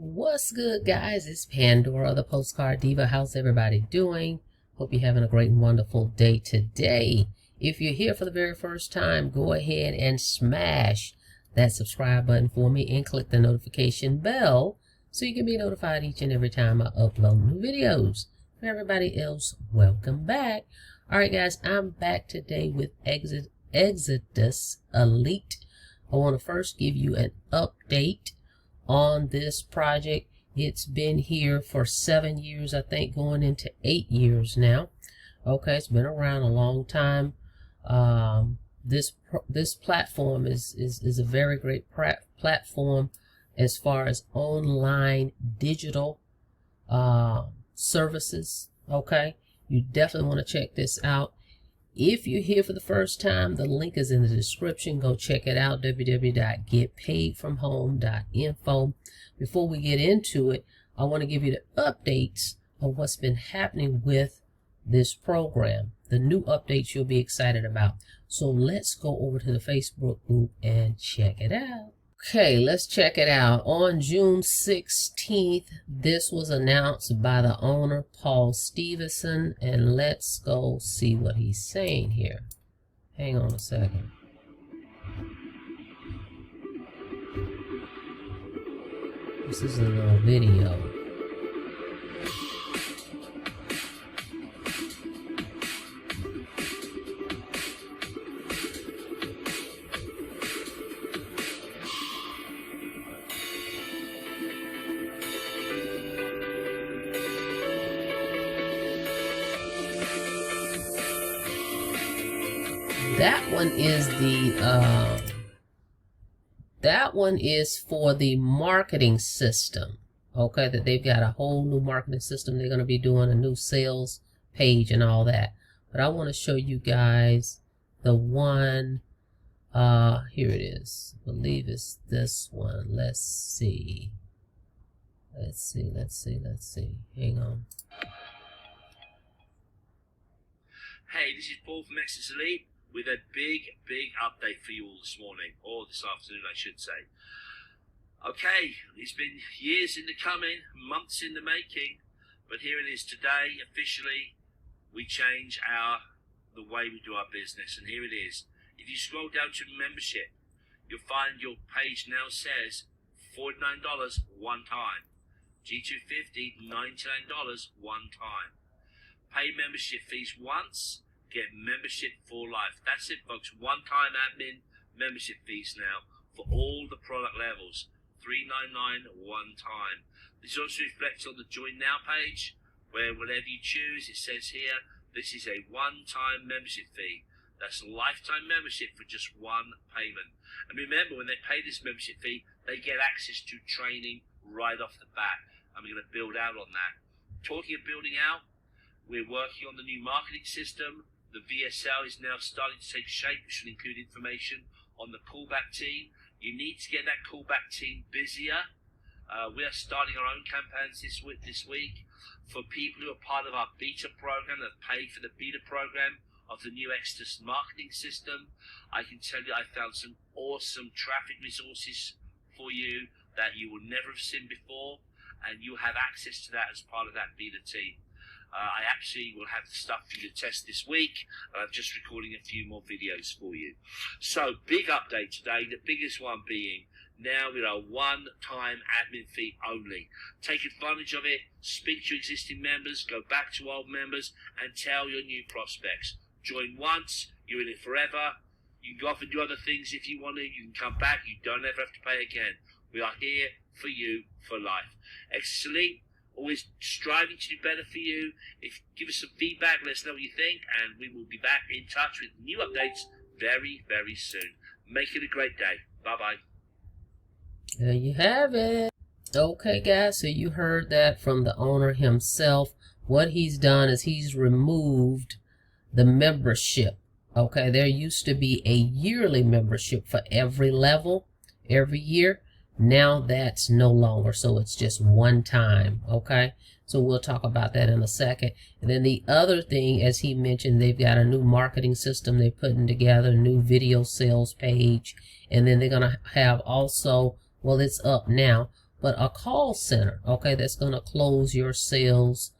What's good, guys? It's Pandora, the Postcard Diva. How's everybody doing? Hope you're having a great and wonderful day today. If you're here for the very first time, go ahead and smash that subscribe button for me and click the notification bell so you can be notified each and every time I upload new videos. For everybody else, welcome back. Alright guys, I'm back today with Exitus Elite. I want to first give you an update on this project. It's been here for 7 years, I think, going into 8 years now. Okay, it's been around a long time. This platform is a very great platform as far as online digital services. Okay, you definitely want to check this out. If you're here for the first time, the link is in the description. Go check it out, www.getpaidfromhome.info. Before we get into it, I want to give you the updates of what's been happening with this program, the new updates you'll be excited about. So let's go over to the Facebook group and check it out. Okay, let's check it out. On June 16th, this was announced by the owner, Paul Stevenson, and let's go see what he's saying here. Hang on a second. This is a little video. That one is for the marketing system. Okay, that they've got a whole new marketing system. They're going to be doing a new sales page and all that. But I want to show you guys the one. Here it is. I believe it's this one. Let's see. Let's see. Hang on. Hey, this is Paul from Exitus Elite with a big update for you all this morning, or this afternoon I should say. Okay, it's been years in the coming, months in the making, but here it is today. Officially, we change the way we do our business, and here it is. If you scroll down to membership, you'll find your page now says $49 one time, G250 $99 one time. Pay membership fees once, get membership for life. That's it, folks. One-time admin membership fees now for all the product levels. $3.99 one time. This also reflects on the Join Now page, where whatever you choose, it says here, this is a one-time membership fee. That's a lifetime membership for just one payment. And remember, when they pay this membership fee, they get access to training right off the bat. I'm going to build out on that. Talking of building out, we're working on the new marketing system. The VSL is now starting to take shape, which will include information on the callback team. You need to get that callback team busier. We are starting our own campaigns this week for people who are part of our beta program, that pay for the beta program of the new Exitus marketing system. I can tell you I found some awesome traffic resources for you that you will never have seen before, and you'll have access to that as part of that beta team. I actually will have the stuff for you to test this week. I'm just recording a few more videos for you. So, big update today, the biggest one being now with our one-time admin fee only. Take advantage of it, speak to your existing members, go back to old members, and tell your new prospects. Join once, you're in it forever. You can go off and do other things if you want to. You can come back, you don't ever have to pay again. We are here for you for life. Exitus Elite, always striving to do better for you. Give us some feedback, let us know what you think, and we will be back in touch with new updates very soon. Make it a great day. Bye-bye. There you have it. Okay, guys, so you heard that from the owner himself. What he's done is he's removed the membership. Okay, there used to be a yearly membership for every level, every year. Now that's no longer, so it's just one time. Okay, so we'll talk about that in a second. And then the other thing, as he mentioned, they've got a new marketing system they're putting together, new video sales page, and then they're gonna have also, well, it's up now, but a call center, okay, that's going to close your sales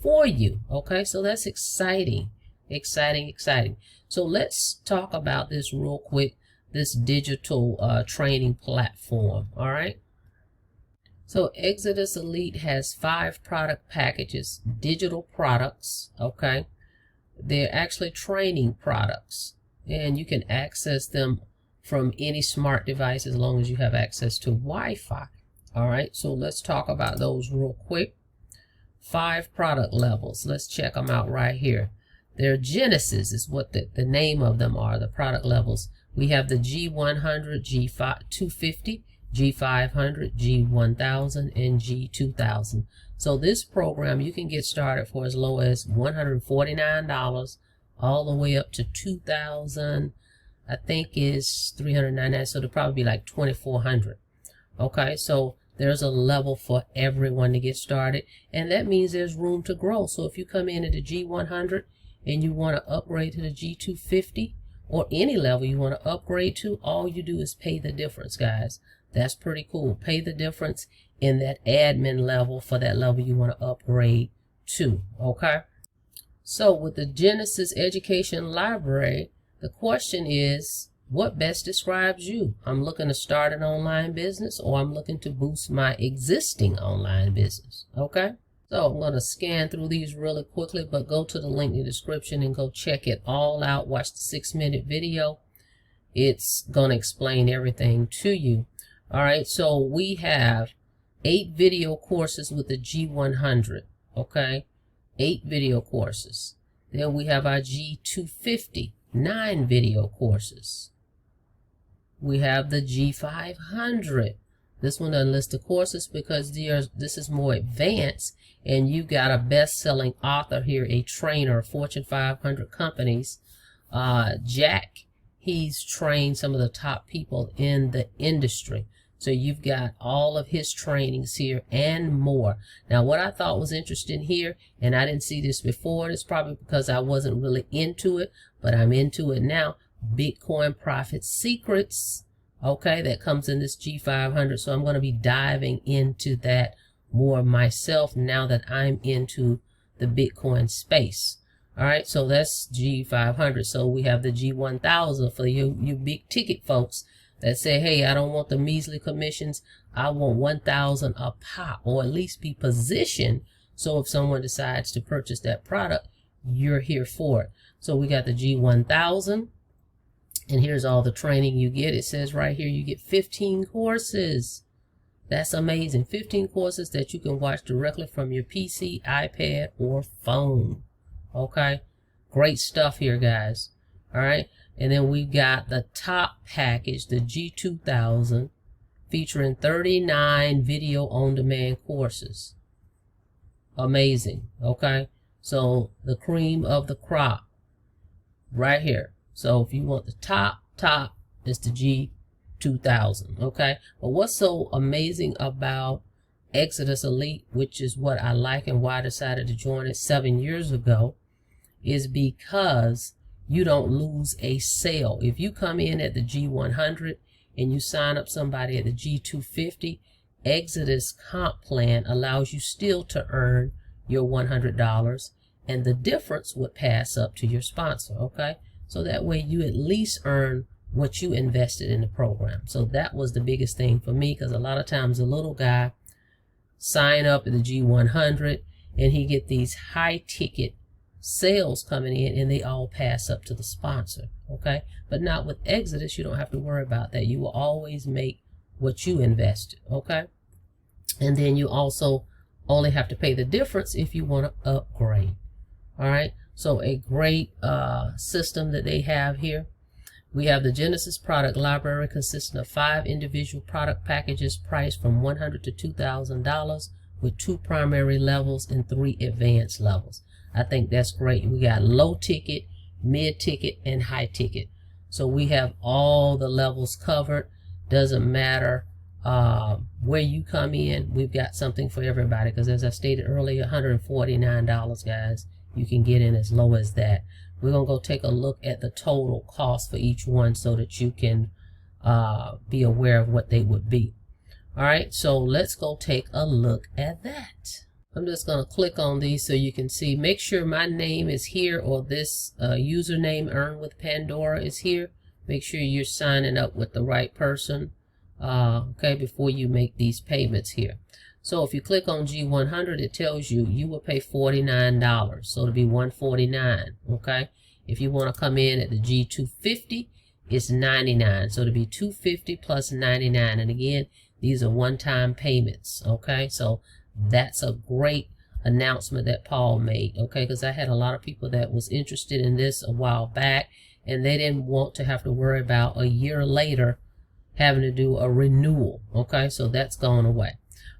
for you. Okay, so that's exciting, exciting, exciting. So let's talk about this real quick, this digital training platform. All right. So Exitus Elite has 5 product packages, digital products. Okay. They're actually training products, and you can access them from any smart device as long as you have access to Wi-Fi. All right, so let's talk about those real quick. 5 product levels. Let's check them out right here. Their Genesis is what the name of them are, the product levels. We have the G100, G250, G500, G1000, and G2000. So this program you can get started for as low as $149 all the way up to $2,000. I think is $399, so it'll probably be like $2,400. Okay, so there's a level for everyone to get started, and that means there's room to grow. So if you come in at the G100 and you want to upgrade to the G250 or any level you want to upgrade to, all you do is pay the difference, guys. That's pretty cool. Pay the difference in that admin level for that level you want to upgrade to. Okay, so with the Genesis Education Library, the question is, what best describes you? I'm looking to start an online business, or I'm looking to boost my existing online business. Okay, so I'm going to scan through these really quickly, but go to the link in the description and go check it all out. Watch the 6-minute video. It's going to explain everything to you. All right, so we have 8 video courses with the G100. Okay, 8 video courses. Then we have our G250, 9 video courses. We have the G500. This one doesn't list the courses because this is more advanced, and you've got a best-selling author here, a trainer, Fortune 500 companies. Jack, he's trained some of the top people in the industry. So you've got all of his trainings here and more. Now, what I thought was interesting here, and I didn't see this before, it's probably because I wasn't really into it, but I'm into it now. Bitcoin Profit Secrets. Okay, that comes in this G500. So I'm going to be diving into that more myself now that I'm into the Bitcoin space. All right, so that's G500. So we have the G1000 for you big ticket folks that say, hey, I don't want the measly commissions. I want 1,000 a pop, or at least be positioned. So if someone decides to purchase that product, you're here for it. So we got the G1000, and here's all the training you get. It says right here, you get 15 courses. That's amazing. 15 courses that you can watch directly from your PC, iPad, or phone. Okay, great stuff here, guys. All right. And then we got the top package, the G2000, featuring 39 video on-demand courses. Amazing. Okay, so the cream of the crop right here. So if you want the top, it's the G2000. Okay, but what's so amazing about Exitus Elite, which is what I like and why I decided to join it 7 years ago, is because you don't lose a sale. If you come in at the G100 and you sign up somebody at the G250, Exitus comp plan allows you still to earn your $100, and the difference would pass up to your sponsor. Okay, so that way you at least earn what you invested in the program. So that was the biggest thing for me, because a lot of times a little guy sign up at the G100 and he get these high ticket sales coming in, and they all pass up to the sponsor. Okay, but not with Exitus. You don't have to worry about that. You will always make what you invested. Okay, and then you also only have to pay the difference if you want to upgrade. All right, so a great system that they have here. We have the Genesis product library consisting of 5 individual product packages priced from $100 to $2,000 with 2 primary levels and 3 advanced levels. I think that's great. We got low ticket, mid ticket, and high ticket. So we have all the levels covered. Doesn't matter where you come in. We've got something for everybody, because as I stated earlier, $149, guys. You can get in as low as that. We're going to go take a look at the total cost for each one so that you can be aware of what they would be. All right, so let's go take a look at that. I'm just going to click on these so you can see. Make sure my name is here, or this username Earn with Pandora is here. Make sure you're signing up with the right person, okay, before you make these payments here. So if you click on G100, it tells you you will pay $49, so it'll be $149, okay? If you want to come in at the G250, it's $99, so it'll be $250 plus $99. And again, these are one-time payments, okay? So that's a great announcement that Paul made, okay? Because I had a lot of people that was interested in this a while back, and they didn't want to have to worry about a year later having to do a renewal, okay? So that's gone away.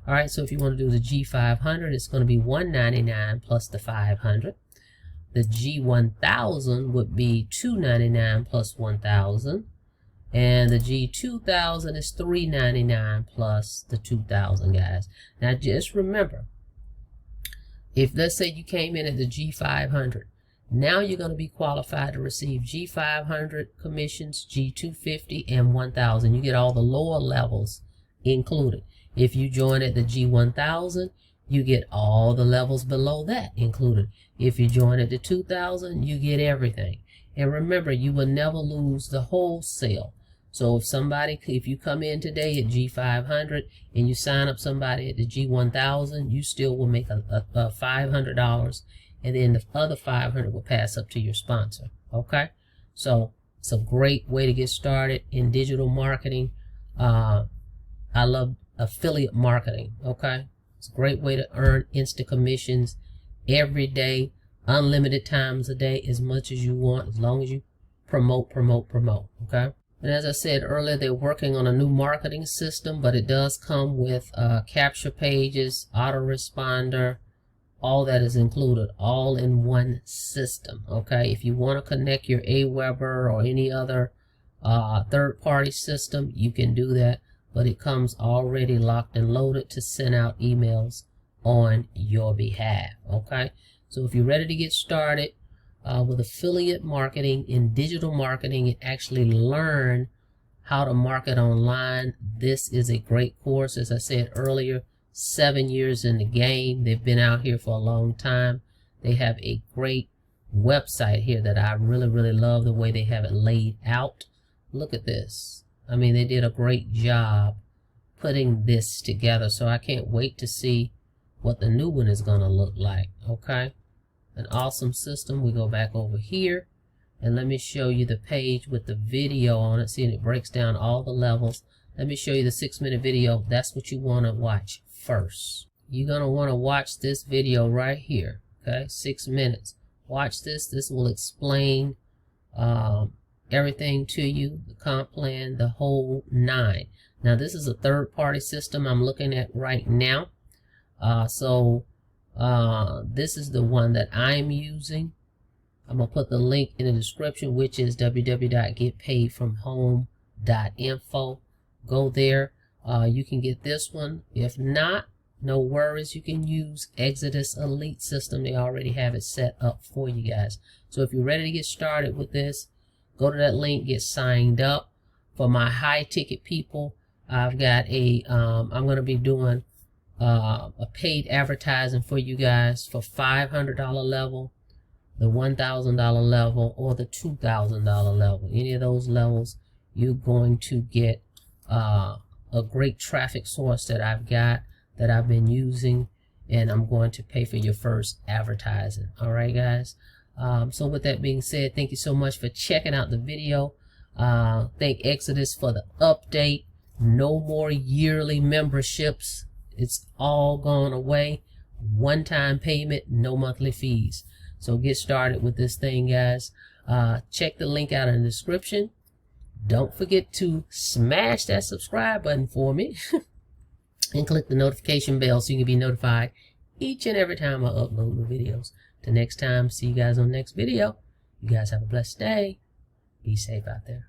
All right, so if you want to do the G500, it's going to be $199 plus the $500. The G1000 would be $299 plus $1,000. And the G2000 is $399 plus the $2,000, guys. Now just remember, if let's say you came in at the G500, now you're going to be qualified to receive G500 commissions, G250, and 1000. You get all the lower levels included. If you join at the G1000, you get all the levels below that included. If you join at the 2000, you get everything. And remember, you will never lose the wholesale. So if you come in today at G500 and you sign up somebody at the G1000, you still will make a $500, and then the other $500 will pass up to your sponsor. Okay, so it's a great way to get started in digital marketing. I love affiliate marketing. Okay, it's a great way to earn instant commissions every day, unlimited times a day, as much as you want, as long as you promote. Okay. And as I said earlier, they're working on a new marketing system, but it does come with capture pages, autoresponder, all that is included, all in one system. Okay, if you want to connect your Aweber or any other third-party system, you can do that, but it comes already locked and loaded to send out emails on your behalf. Okay, so if you're ready to get started with affiliate marketing in digital marketing and actually learn how to market online, this is a great course. As I said earlier, 7 years in the game. They've been out here for a long time. They have a great website here that I really love the way they have it laid out. Look at this. I mean, they did a great job putting this together, so I can't wait to see what the new one is going to look like. Okay, an awesome system. We go back over here and let me show you the page with the video on it. See, and it breaks down all the levels. Let me show you the 6-minute video. That's what you want to watch first. You're going to want to watch this video right here. Okay, 6 minutes. Watch this. This will explain everything to you, the comp plan, the whole 9. Now, this is a third-party system I'm looking at right now. This is the one that I'm using. I'm going to put the link in the description, which is www.getpaidfromhome.info. Go there. You can get this one. If not, no worries. You can use Exitus Elite system. They already have it set up for you guys. So if you're ready to get started with this, go to that link, get signed up. For my high ticket people, I've got I'm going to be doing a paid advertising for you guys for $500 level, the $1,000 level, or the $2,000 level. Any of those levels, you're going to get a great traffic source that I've got, that I've been using, and I'm going to pay for your first advertising. All right, guys. So with that being said, thank you so much for checking out the video. Thank Exitus for the update. No more yearly memberships. It's all gone away. One-time payment, no monthly fees. So get started with this thing, guys. Check the link out in the description. Don't forget to smash that subscribe button for me and click the notification bell so you can be notified each and every time I upload new videos. Till next time, see you guys on the next video. You guys have a blessed day. Be safe out there.